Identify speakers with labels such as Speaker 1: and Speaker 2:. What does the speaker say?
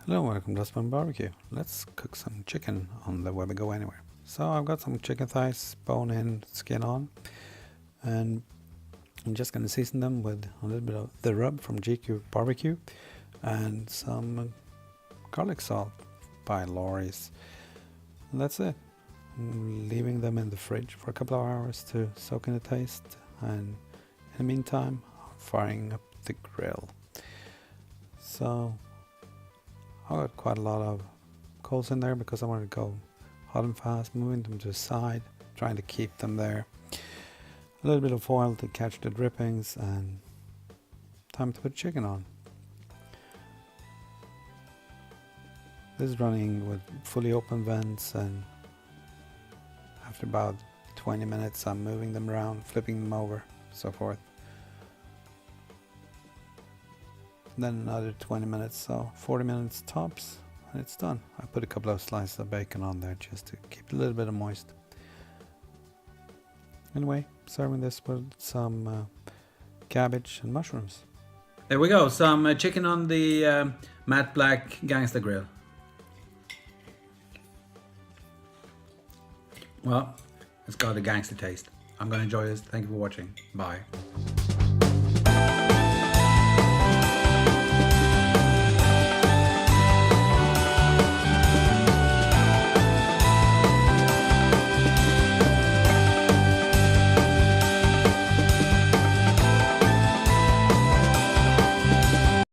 Speaker 1: Hello, welcome to Spun Barbecue. Let's cook some chicken on the WGA anywhere. So I've got some chicken thighs, bone in, skin on, and I'm just going to season them with a little bit of the rub from GQ Barbecue and some garlic salt by Lori's. And that's it. I'm leaving them in the fridge for a couple of hours to soak in the taste, and in the meantime, I'm firing up the grill. So I got quite a lot of coals in there because I wanted to go hot and fast, moving them to the side, trying to keep them there. A little bit of foil to catch the drippings, and time to put chicken on. This is running with fully open vents, and after about 20 minutes I'm moving them around, flipping them over, so forth. Then another 20 minutes, so 40 minutes tops, and it's done. I put a couple of slices of bacon on there just to keep it a little bit of moist. Anyway, serving this with some cabbage and mushrooms.
Speaker 2: There we go, some chicken on the matte black gangster grill. Well, it's got a gangster taste. I'm gonna enjoy this. Thank you for watching. Bye.